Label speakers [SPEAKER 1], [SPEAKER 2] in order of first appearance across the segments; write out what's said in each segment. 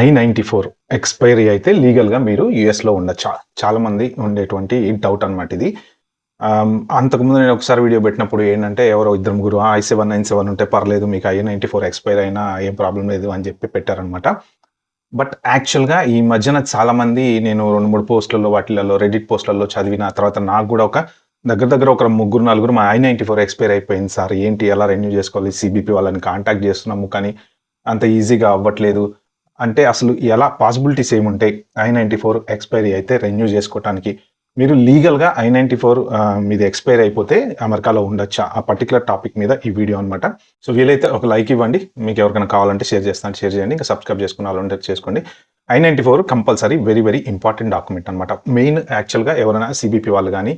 [SPEAKER 1] I-94 expiry అయితే లీగల్‌గా మీరు యూఎస్‌లో ఉండొచ్చా? చాలామంది ఉండేటువంటి డౌట్ అనమాట ఇది. అంతకుముందు నేను ఒకసారి వీడియో పెట్టినప్పుడు ఏంటంటే ఎవరో ఇద్దరు ముగ్గురు I-797 ఉంటే పర్లేదు మీకు I-94 ఎక్స్‌పైర్ అయినా ఏం ప్రాబ్లమ్ లేదు అని చెప్పి పెట్టారనమాట. బట్ యాక్చువల్‌గా ఈ మధ్యన చాలామంది నేను 2, 3 పోస్ట్‌లలో వాటిలలో రెడిట్ పోస్ట్‌లలో చదివిన తర్వాత నాకు కూడా దగ్గర దగ్గర ఒక ముగ్గురు, నలుగురు మా I-94 ఎక్స్‌పైర్ అయిపోయింది సార్. ఏంటి ఎలా రెన్యూ చేసుకోవాలి? సీబీపీ వాళ్ళని కాంటాక్ట్ చేస్తున్నాము కానీ అంత ఈజీగా అవ్వట్లేదు. అంటే అసలు ఎలా పాసిబిలిటీస్ ఏముంటాయి I-94 ఎక్స్‌పైరీ అయితే రెన్యూ చేసుకోవటానికి? మీరు లీగల్‌గా I-94 మీది ఎక్స్‌పైర్ అయిపోతే అమెరికాలో ఉండొచ్చా? ఆ పర్టిక్యులర్ టాపిక్ మీద ఈ వీడియో అనమాట. సో వీలైతే ఒక లైక్ ఇవ్వండి. మీకు ఎవరికైనా కావాలంటే షేర్ చేస్తాను, షేర్ చేయండి. ఇంకా సబ్స్క్రైబ్ చేసుకున్న వాళ్ళంటే చేసుకోండి. I-94 compulsory very very important document అనమాట. మెయిన్ యాక్చువల్‌గా ఎవరైనా సీబీపీ వాళ్ళు గానీ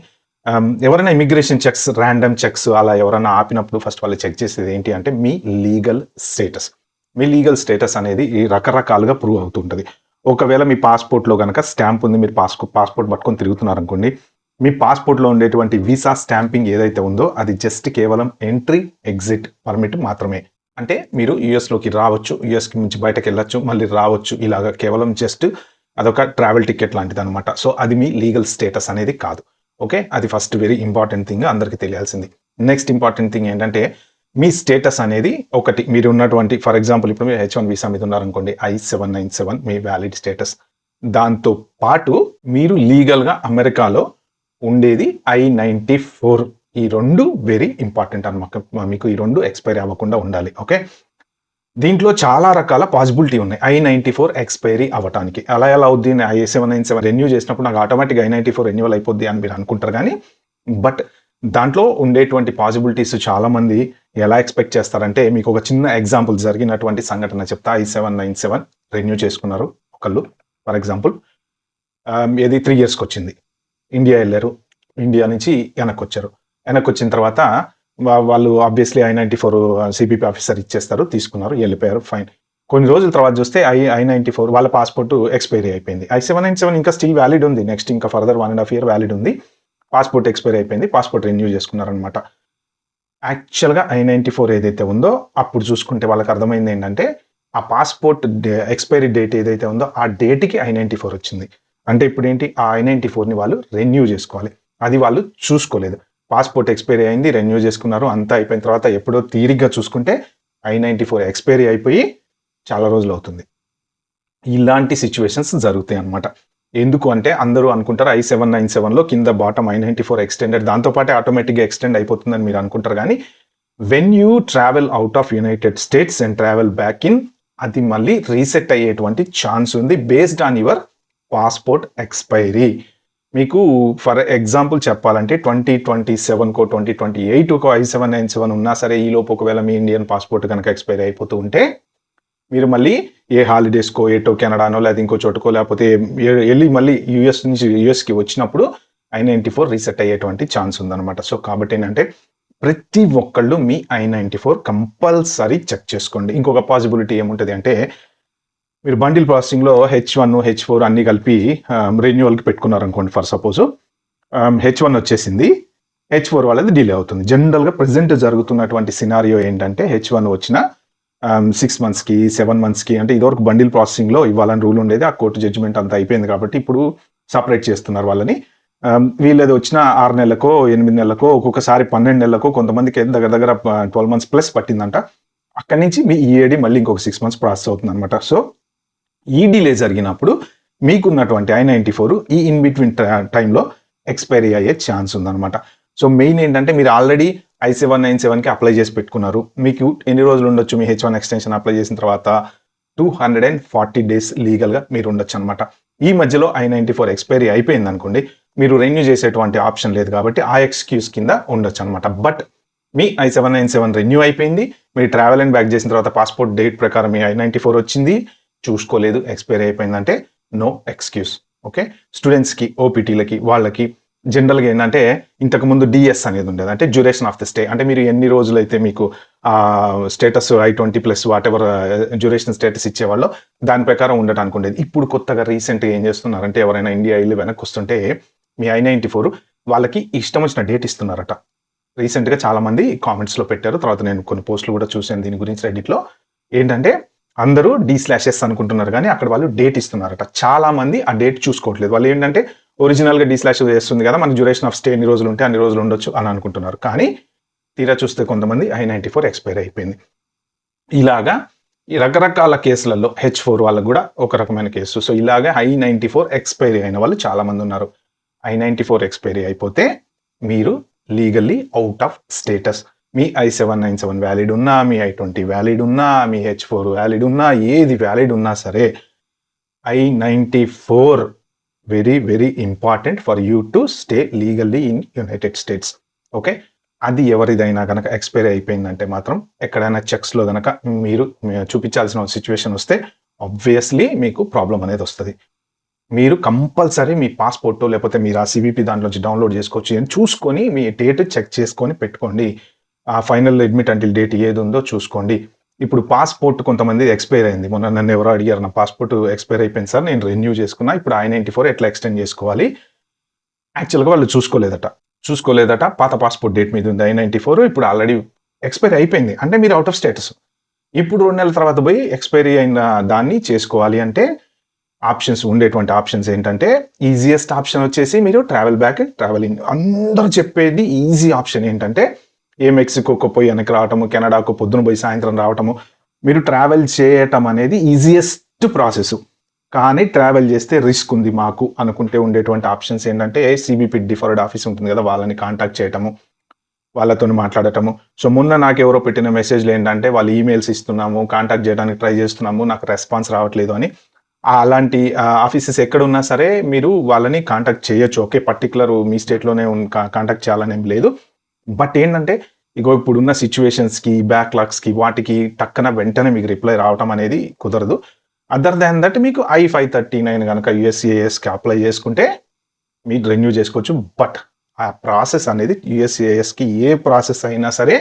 [SPEAKER 1] ఎవరైనా ఇమిగ్రేషన్ చెక్స్, ర్యాండమ్ చెక్స్ అలా ఎవరైనా ఆపినప్పుడు ఫస్ట్ వాళ్ళు చెక్ చేసేది ఏంటి అంటే మీ లీగల్ స్టేటస్. మీ లీగల్ స్టేటస్ అనేది రకరకాలుగా ప్రూవ్ అవుతుంటది. ఒకవేళ మీ పాస్‌పోర్ట్‌లో గనక స్టాంప్ ఉంది. మీరు పాస్‌పోర్ట్ పట్టుకొని తిరుగుతున్నారనుకోండి. మీ పాస్‌పోర్ట్‌లో ఉండేటువంటి వీసా స్టాంపింగ్ ఏదైతే ఉందో అది జస్ట్ కేవలం ఎంట్రీ, ఎగ్జిట్ పర్మిట్ మాత్రమే. అంటే మీరు యూఎస్‌లోకి రావచ్చు, యూఎస్‌కి నుంచి బయటకెళ్ళొచ్చు, మళ్ళీ రావచ్చు. ఇలాగ కేవలం జస్ట్ అదొక ట్రావెల్ టికెట్ లాంటిదనమాట. సో అది మీ లీగల్ స్టేటస్ అనేది కాదు. ఓకే. అది ఫస్ట్ వెరీ ఇంపార్టెంట్ థింగ్ అందరికీ తెలియాల్సింది. నెక్స్ట్ ఇంపార్టెంట్ థింగ్ ఏంటంటే మీ స్టేటస్ అనేది ఒకటి మీరు ఉన్నటువంటి ఫర్ ఎగ్జాంపుల్ ఇప్పుడు మీరు H1 వీసా మీద ఉన్నారనుకోండి. I-797 మీ వ్యాలిడ్ స్టేటస్. దాంతో పాటు మీరు లీగల్‌గా అమెరికాలో ఉండేది I-94 ఈ 2 వెరీ ఇంపార్టెంట్ అనమాట. మీకు ఈ 2 ఎక్స్‌పైరీ అవ్వకుండా ఉండాలి. ఓకే. దీంట్లో చాలా రకాల పాసిబిలిటీ ఉన్నాయి I-94 ఎక్స్‌పైరీ అవ్వటానికి. అలా ఎలా అవుద్ది? I-797 రెన్యూ చేసినప్పుడు నాకు ఆటోమేటిక్‌గా I-94 రెన్యువల్ అయిపోద్ది అని మీరు అనుకుంటారు గానీ, బట్ దాంట్లో ఉండేటువంటి పాసిబిలిటీస్ చాలామంది ఎలా ఎక్స్‌పెక్ట్ చేస్తారంటే మీకు ఒక చిన్న ఎగ్జాంపుల్ జరిగినటువంటి సంఘటన చెప్తా. I-797 రెన్యూ చేసుకున్నారు ఒకళ్ళు ఫర్ ఎగ్జాంపుల్. ఏది 3 ఇయర్స్‌కొచ్చింది. ఇండియా ఎళ్లారు. ఇండియా నుంచి వెనక్కొచ్చారు. వెనక్కొచ్చిన తర్వాత వాళ్ళు ఆబ్వియస్లీ I-94 సీబీపీ ఆఫీసర్ ఇచ్చేస్తారు. తీసుకున్నారు, వెళ్ళిపోయారు. ఫైన్. కొన్ని రోజుల తర్వాత చూస్తే I-94 వాళ్ళ పాస్‌పోర్ట్ ఎక్స్‌పైరీ అయిపోయింది. I-797 ఇంకా స్టిల్ వ్యాలిడ్ ఉంది. నెక్స్ట్ ఇంకా ఫర్దర్ 1.5 ఇయర్ వ్యాలిడ్ ఉంది. పాస్‌పోర్ట్ ఎక్స్‌పైరీ అయిపోయింది. పాస్‌పోర్ట్ రెన్యూ చేసుకున్నారనమాట. యాక్చువల్‌గా I-94 ఏదైతే ఉందో అప్పుడు చూసుకుంటే వాళ్ళకి అర్థమైంది ఏంటంటే ఆ పాస్‌పోర్ట్ ఎక్స్‌పైరీ డేట్ ఏదైతే ఉందో ఆ డేట్‌కి I-94 వచ్చింది. అంటే ఇప్పుడేంటి ఆ I-94ని వాళ్ళు రెన్యూ చేసుకోవాలి. అది వాళ్ళు చూసుకోలేదు. పాస్‌పోర్ట్ ఎక్స్‌పైరీ అయింది. రెన్యూ చేసుకున్నారు. అంతా అయిపోయిన తర్వాత ఎప్పుడో తీరిగ్గా చూసుకుంటే I-94 ఎక్స్‌పైరీ అయిపోయి చాలా రోజులు అవుతుంది. ఇలాంటి సిట్యుయేషన్స్ జరుగుతాయి అన్నమాట. ఎందుకు అంటే అందరూ అనుకుంటారు I-797లో కింద బాటమ్ I-94 ఎక్స్‌టెండెడ్ దాంతో పాటే ఆటోమేటిక్‌గా ఎక్స్‌టెండ్ అయిపోతుందని మీరు అనుకుంటారు గానీ when you travel out of United states and travel back in అది మళ్ళీ రీసెట్ అయ్యేటువంటి ఛాన్స్ ఉంది based on your passport expiry. మీకు ఫర్ ఎగ్జాంపుల్ చెప్పాలంటే 2027కో 2028కో I-797 ఉన్నా సరే ఈలోపు ఒకవేళ మీ ఇండియన్ పాస్‌పోర్ట్ కనుక ఎక్స్‌పైరీ అయిపోతూ ఉంటే మీరు మళ్ళీ ఏ హాలిడేస్‌కో, ఎటో కెనడానో లేదా ఇంకో చోటుకో లేకపోతే ఎళ్లి మళ్ళీ యూఎస్ నుంచి యూఎస్‌కి వచ్చినప్పుడు I-94 రీసెట్ అయ్యేటువంటి ఛాన్స్ ఉందన్నమాట. సో కాబట్టి ఏంటంటే ప్రతి ఒక్కళ్ళు మీ I-94 కంపల్సరీ చెక్ చేసుకోండి. ఇంకొక పాసిబిలిటీ ఏముంటది అంటే మీరు బండిల్ ప్రాసెసింగ్‌లో H1, H4 అన్నీ కలిపి రెన్యువల్‌కి పెట్టుకున్నారనుకోండి ఫర్ సపోజ్. H1 వచ్చేసింది. H4 వాళ్ళది డిలే అవుతుంది. జనరల్‌గా ప్రెజెంట్ జరుగుతున్నటువంటి సినారియో ఏంటంటే H1 వచ్చిన 6 మంత్స్‌కి, 7 మంత్స్‌కి అంటే ఇదివరకు బండిల్ ప్రాసెసింగ్‌లో ఇవ్వాలని రూల్ ఉండేది. ఆ కోర్టు జడ్జిమెంట్ అంతా అయిపోయింది కాబట్టి ఇప్పుడు సెపరేట్ చేస్తున్నారు వాళ్ళని. వీళ్ళది వచ్చిన 6 నెలలకో, 8 నెలలకో, ఒక్కొక్కసారి 12 నెలలకో కొంతమందికి దగ్గర దగ్గర 12 మంత్స్ ప్లస్ పట్టిందంట. అక్కడి నుంచి మీ ఈఏడీ మళ్ళీ ఇంకొక 6 మంత్స్ ప్రాసెస్ అవుతుందన్నమాట. సో ఈ డిలే జరిగినప్పుడు మీకున్నటువంటి I-94 ఈ ఇన్ బిట్వీన్ టైంలో ఎక్స్‌పైరీ అయ్యే ఛాన్స్ ఉందన్నమాట. సో మెయిన్ ఏంటంటే మీరు ఆల్రెడీ I-797కి అప్లై చేసి పెట్టుకున్నారు. మీకు ఎన్ని రోజులు ఉండొచ్చు మీ H1 ఎక్స్‌టెన్షన్ అప్లై చేసిన తర్వాత 240 డేస్ లీగల్‌గా మీరు ఉండొచ్చనమాట. ఈ మధ్యలో I-94 ఎక్స్‌పైరీ అయిపోయిందనుకోండి, మీరు రెన్యూ చేసేటువంటి ఆప్షన్ లేదు కాబట్టి ఆ ఎక్స్‌క్యూజ్ కింద ఉండొచ్చనమాట. బట్ మీ I-797 రెన్యూ అయిపోయింది. మీరు ట్రావెల్ అండ్ బ్యాక్ చేసిన తర్వాత పాస్‌పోర్ట్ డేట్ ప్రకారం మీ I-94 వచ్చింది. చూసుకోలేదు, ఎక్స్‌పైరీ అయిపోయిందంటే నో ఎక్స్‌క్యూజ్. ఓకే. స్టూడెంట్స్‌కి, ఓపీటీలకి వాళ్ళకి జనరల్‌గా ఏంటంటే ఇంతకుముందు డీఎస్ అనేది ఉండేది. అంటే డ్యూరేషన్ ఆఫ్ ద స్టే. అంటే మీరు ఎన్ని రోజులైతే మీకు status I-20+ whatever duration status ఇచ్చేవాళ్ళో దాని ప్రకారం ఉండటానికి ఉండేది. ఇప్పుడు కొత్తగా రీసెంట్‌గా ఏం చేస్తున్నారంటే ఎవరైనా ఇండియా ఎళ్లి వెనక్కి వస్తుంటే మీ I-94 వాళ్ళకి ఇష్టం వచ్చిన డేట్ ఇస్తున్నారట. రీసెంట్‌గా చాలామంది కామెంట్స్‌లో పెట్టారు. తర్వాత నేను కొన్ని పోస్టులు కూడా చూసాను దీని గురించి రెడ్డిట్‌లో. ఏంటంటే అందరూ D/S అనుకుంటున్నారు కానీ అక్కడ వాళ్ళు డేట్ ఇస్తున్నారట. చాలా మంది ఆ డేట్ చూసుకోవట్లేదు. వాళ్ళు ఏంటంటే ఒరిజినల్‌గా D/S చేస్తుంది కదా, మన డ్యూరేషన్ ఆఫ్ స్టే ఎన్ని రోజులు ఉంటే అన్ని రోజులు ఉండొచ్చు అని అనుకుంటున్నారు. కానీ తీరా చూస్తే కొంతమంది I-94 ఎక్స్పైర్ అయిపోయింది. ఇలాగా ఈ రకరకాల కేసులలో H4 వాళ్ళకు కూడా ఒక రకమైన కేసు. సో ఇలాగా I-94 ఎక్స్పైరీ అయిన వాళ్ళు చాలా మంది ఉన్నారు. I-94 ఎక్స్పైరీ అయిపోతే మీరు legally out of status. Me I-797 valid ఉన్నా, మీ I-20 వ్యాలిడ్ ఉన్నా, మీ H4 వ్యాలిడ్ ఉన్నా, ఏది వ్యాలిడ్ ఉన్నా సరే I-94 very very important for you to stay legally in United states. Okay, అది ఎవరిదైనా కనుక ఎక్స్పైరీ అయిపోయిందంటే మాత్రం ఎక్కడైనా చెక్స్లో కనుక మీరు చూపించాల్సిన సిచ్యువేషన్ వస్తే ఆబ్వియస్లీ మీకు ప్రాబ్లం అనేది వస్తుంది. మీరు కంపల్సరీ మీ పాస్పోర్ట్ లేకపోతే మీరు ఆ CVP దాంట్లోంచి డౌన్లోడ్ చేసుకోవచ్చు అని చూసుకొని మీ డేట్ చెక్ చేసుకొని పెట్టుకోండి. ఆ ఫైనల్ అడ్మిట్ అంటిల్ డేట్ ఏది ఉందో చూసుకోండి. ఇప్పుడు పాస్పోర్ట్ కొంతమంది ఎక్స్పైర్ అయింది. మొన్న నన్ను ఎవరో అడిగారు, నా పాస్పోర్ట్ ఎక్స్పైర్ అయిపోయింది సార్, నేను రెన్యూ చేసుకున్నా, ఇప్పుడు I-94 ఎట్లా ఎక్స్టెండ్ చేసుకోవాలి. యాక్చువల్గా వాళ్ళు చూసుకోలేదట. పాత పాస్పోర్ట్ డేట్ మీద ఉంది I-94, ఇప్పుడు ఆల్రెడీ ఎక్స్పైరీ అయిపోయింది అంటే మీరు అవుట్ ఆఫ్ స్టేటస్. ఇప్పుడు 2 నెలల తర్వాత పోయి ఎక్స్పైరీ అయిన దాన్ని చేసుకోవాలి అంటే ఉండేటువంటి ఆప్షన్స్ ఏంటంటే, ఈజియెస్ట్ ఆప్షన్ వచ్చేసి మీరు ట్రావెల్ బ్యాక్, ట్రావెలింగ్. అందరూ చెప్పేది ఈజీ ఆప్షన్ ఏంటంటే మెక్సికోకు పోయి వెనక్కి రావటము, కెనడాకు పొద్దున పోయి సాయంత్రం రావటము. మీరు ట్రావెల్ చేయటం అనేది ఈజియెస్ట్ ప్రాసెస్. కానీ ట్రావెల్ చేస్తే రిస్క్ ఉంది మాకు అనుకుంటే ఉండేటువంటి ఆప్షన్స్ ఏంటంటే CBP డిఫర్డ్ ఆఫీస్ ఉంటుంది కదా, వాళ్ళని కాంటాక్ట్ చేయటము, వాళ్ళతో మాట్లాడటము. సో మొన్న నాకు ఎవరో పెట్టిన మెసేజ్లు ఏంటంటే వాళ్ళు ఈమెయిల్స్ ఇస్తున్నాము, కాంటాక్ట్ చేయడానికి ట్రై చేస్తున్నాము, నాకు రెస్పాన్స్ రావట్లేదు అని. అలాంటి ఆఫీసెస్ ఎక్కడున్నా సరే మీరు వాళ్ళని కాంటాక్ట్ చేయొచ్చు. ఓకే, పర్టికులర్ మీ స్టేట్లోనే కాంటాక్ట్ చేయాలని ఏం లేదు. బట్ ఏంటంటే ఇప్పుడున్న సిచ్యువేషన్స్కి, బ్యాక్లాగ్స్కి, వాటికి టక్కన వెంటనే మీకు రిప్లై రావటం అనేది కుదరదు. అదర్ దాన్ దట్ మీకు I-539 కనుక USCISకి అప్లై చేసుకుంటే మీకు రెన్యూ చేసుకోవచ్చు. బట్ ఆ ప్రాసెస్ అనేది USCISకి ఏ ప్రాసెస్ అయినా సరే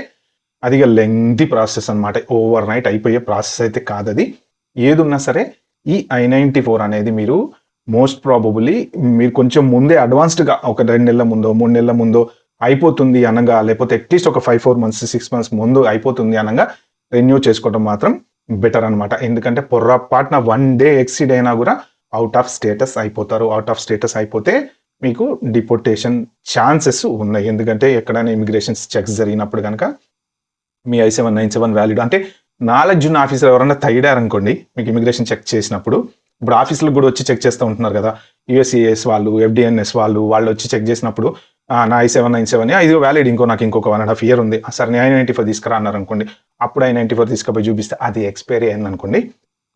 [SPEAKER 1] అది లెంగ్తీ ప్రాసెస్ అనమాట. ఓవర్ నైట్ అయిపోయే ప్రాసెస్ అయితే కాదు అది. ఏది ఉన్నా సరే ఈ I-94 అనేది మీరు మోస్ట్ ప్రాబబుల్లీ మీరు కొంచెం ముందే అడ్వాన్స్డ్గా ఒక 2 నెలల ముందో 3 నెలల ముందో అయిపోతుంది అనగా, లేకపోతే అట్లీస్ట్ ఒక 5-4 months 6 months ముందు అయిపోతుంది అనగా రెన్యూ చేసుకోవడం మాత్రం బెటర్ అనమాట. ఎందుకంటే పొర్రపాటున 1 day ఎక్సీడ్ అయినా కూడా అవుట్ ఆఫ్ స్టేటస్ అయిపోతారు. అవుట్ ఆఫ్ స్టేటస్ అయిపోతే మీకు డిపోర్టేషన్ ఛాన్సెస్ ఉన్నాయి. ఎందుకంటే ఎక్కడైనా ఇమిగ్రేషన్ చెక్స్ జరిగినప్పుడు కనుక మీ I-797 వ్యాలిడ్ అంటే నాలెడ్జ్ ఉన్న ఆఫీసర్ ఎవరైనా తగిడారనుకోండి, మీకు ఇమిగ్రేషన్ చెక్ చేసినప్పుడు, ఇప్పుడు ఆఫీసులకు కూడా వచ్చి చెక్ చేస్తూ ఉంటున్నారు కదా, USCIS వాళ్ళు, FDNS వాళ్ళు వచ్చి చెక్ చేసినప్పుడు నా I-797 ఇది వ్యాలిడ్, నాకు ఇంకొక 1.5 year ఉంది, సరే I-94 తీసుకురా అన్నారు అనుకోండి. అప్పుడు I-94 తీసుకుపోయి చూపిస్తే అది ఎక్స్పైరీ అయింది అనుకోండి,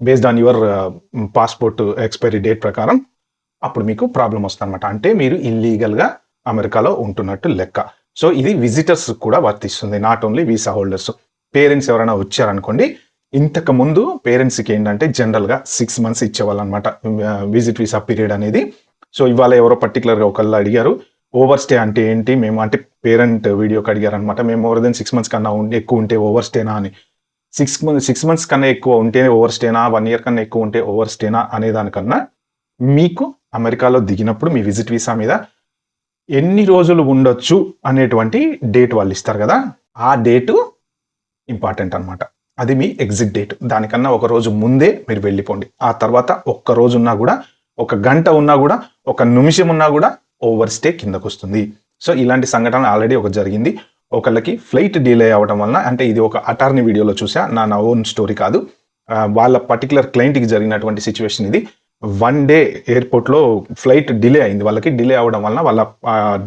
[SPEAKER 1] based on your passport expiry date ప్రకారం, అప్పుడు మీకు ప్రాబ్లం వస్తుంది అనమాట. అంటే మీరు ఇల్లీగల్గా అమెరికాలో ఉంటున్నట్టు లెక్క. సో ఇది విజిటర్స్ కూడా వర్తిస్తుంది, not only visa holders. Parents ఎవరైనా వచ్చారనుకోండి, ఇంతకు ముందు పేరెంట్స్కి ఏంటంటే జనరల్గా 6 months ఇచ్చేవాళ్ళు అనమాట విజిట్ వీసా పీరియడ్ అనేది. సో ఇవాళ ఎవరో పర్టికులర్గా ఒకళ్ళు అడిగారు, ఓవర్ స్టే అంటే ఏంటి, మేము అంటే పేరెంట్ వీడియోకి అడిగారు అనమాట, మేము మోర్ దెన్ 6 months కన్నా ఎక్కువ ఉంటే ఓవర్ స్టేనా అని. 6 months కన్నా ఎక్కువ ఉంటే ఓవర్ స్టేనా, 1 year కన్నా ఎక్కువ ఉంటే ఓవర్ స్టేనా అనే దానికన్నా మీకు అమెరికాలో దిగినప్పుడు మీ విజిట్ వీసా మీద ఎన్ని రోజులు ఉండొచ్చు అనేటువంటి డేట్ వాళ్ళు ఇస్తారు కదా, ఆ డేటు ఇంపార్టెంట్ అనమాట. అది మీ ఎగ్జిట్ డేట్. దానికన్నా ఒక రోజు ముందే మీరు వెళ్ళిపోండి. ఆ తర్వాత ఒక్క రోజు ఉన్నా కూడా, 1 గంట ఉన్నా కూడా, 1 నిమిషం ఉన్నా కూడా ఓవర్ స్టే కిందకు వస్తుంది. సో ఇలాంటి సంఘటన ఆల్రెడీ ఒక జరిగింది. ఒకళ్ళకి ఫ్లైట్ డిలే అవ్వడం వలన, అంటే ఇది ఒక అటార్నీ వీడియోలో చూసా, నా ఓన్ స్టోరీ కాదు, వాళ్ళ పర్టికులర్ క్లయింట్కి జరిగినటువంటి సిచ్యువేషన్ ఇది. 1 day ఎయిర్పోర్ట్లో ఫ్లైట్ డిలే అయింది. వాళ్ళకి డిలే అవ్వడం వలన వాళ్ళ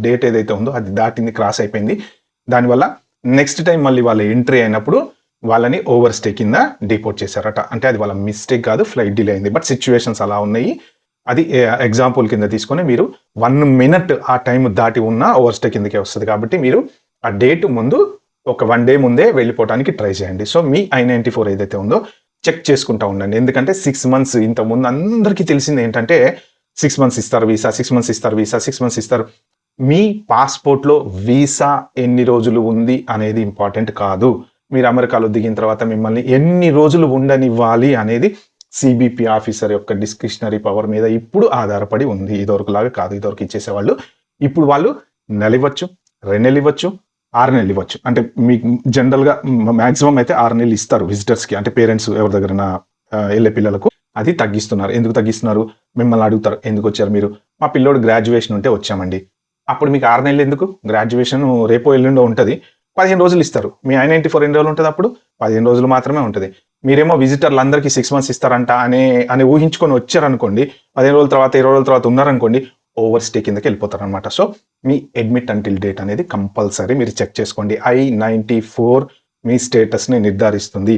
[SPEAKER 1] డేట్ ఏదైతే ఉందో అది దాటింది, క్రాస్ అయిపోయింది. దానివల్ల నెక్స్ట్ టైం మళ్ళీ వాళ్ళు ఎంట్రీ అయినప్పుడు వాళ్ళని ఓవర్ స్టే కింద డిపోర్ట్ చేశారట. అంటే అది వాళ్ళ మిస్టేక్ కాదు, ఫ్లైట్ డిలే అయింది. బట్ సిచ్యువేషన్స్ అలా ఉన్నాయి. అది ఎగ్జాంపుల్ కింద తీసుకొని మీరు 1 minute ఆ టైం దాటి ఉన్నా ఓవర్ స్టే కిందకే వస్తుంది. కాబట్టి మీరు ఆ డేట్ ముందు ఒక 1 day ముందే వెళ్ళిపోవడానికి ట్రై చేయండి. సో మీ I-94 ఏదైతే ఉందో చెక్ చేసుకుంటా ఉండండి. ఎందుకంటే 6 months ఇంతకుముందు అందరికీ తెలిసింది ఏంటంటే 6 months ఇస్తారు వీసా, 6 months ఇస్తారు వీసా, 6 months ఇస్తారు. మీ పాస్పోర్ట్లో వీసా ఎన్ని రోజులు ఉంది అనేది ఇంపార్టెంట్ కాదు. మీరు అమెరికాలో దిగిన తర్వాత మిమ్మల్ని ఎన్ని రోజులు ఉండనివ్వాలి అనేది CBP ఆఫీసర్ యొక్క డిస్క్రిషనరీ పవర్ మీద ఇప్పుడు ఆధారపడి ఉంది. ఇదివరకులాగా కాదు. ఇదివరకు ఇచ్చేసేవాళ్ళు. ఇప్పుడు వాళ్ళు నెల ఇవ్వచ్చు, 2 నెలలు ఇవ్వచ్చు, 6 నెలలు ఇవ్వచ్చు. అంటే మీకు జనరల్గా మ్యాక్సిమం అయితే 6 నెలలు ఇస్తారు విజిటర్స్కి, అంటే పేరెంట్స్ ఎవరి దగ్గర వెళ్ళే పిల్లలకు అది తగ్గిస్తున్నారు. ఎందుకు తగ్గిస్తున్నారు? మిమ్మల్ని అడుగుతారు, ఎందుకు వచ్చారు మీరు? మా పిల్లోడు గ్రాడ్యుయేషన్ ఉంటే వచ్చామండి. అప్పుడు మీకు 6 నెలలు ఎందుకు? గ్రాడ్యుయేషన్ రేపో ఎల్లుండో ఉంటుంది. 15 రోజులు ఇస్తారు. మీ I-94 ఎన్ని రోజులు ఉంటుంది అప్పుడు? 15 రోజులు మాత్రమే ఉంటుంది. మీరేమో విజిటర్లు అందరికీ 6 మంత్స్ ఇస్తారంట అని ఊహించుకొని వచ్చారనుకోండి, 15 రోజుల తర్వాత 20 రోజుల తర్వాత ఉన్నారనుకోండి, ఓవర్ స్టే కిందకి వెళ్ళిపోతారనమాట. సో మీ అడ్మిట్ అంటిల్ డేట్ అనేది కంపల్సరీ మీరు చెక్ చేసుకోండి. I-94 మీ స్టేటస్ని నిర్ధారిస్తుంది.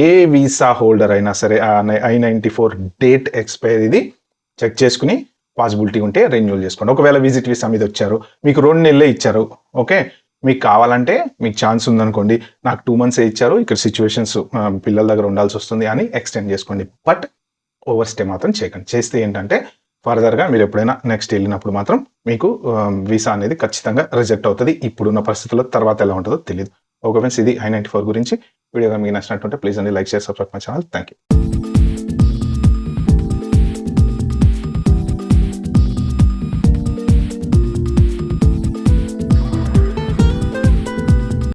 [SPEAKER 1] ఏ వీసా హోల్డర్ అయినా సరే I-94 డేట్ ఎక్స్పైరీది చెక్ చేసుకుని పాసిబిలిటీ ఉంటే రెన్యూల్ చేసుకోండి. ఒకవేళ విజిట్ వీసా మీద వచ్చారు, మీకు 2 నెలలే ఇచ్చారు, ఓకే, మీకు కావాలంటే మీకు ఛాన్స్ ఉందనుకోండి, నాకు 2 మంత్సే ఇచ్చారు, ఇక్కడ సిచ్యువేషన్స్ పిల్లల దగ్గర ఉండాల్సి వస్తుంది అని ఎక్స్టెండ్ చేసుకోండి. బట్ ఓవర్ స్టే మాత్రం చేయకండి. చేస్తే ఏంటంటే ఫర్దర్గా మీరు ఎప్పుడైనా నెక్స్ట్ వెళ్ళినప్పుడు మాత్రం మీకు వీసా అనేది ఖచ్చితంగా రిజెక్ట్ అవుతుంది. ఇప్పుడున్న పరిస్థితుల్లో తర్వాత ఎలా ఉంటుందో తెలియదు. ఓకే ఫ్రెండ్స్, ఇది I-94 గురించి. వీడియో మీకు నచ్చినట్టుంటే ప్లీజ్ అండి like, share, subscribe my channel. Thank you.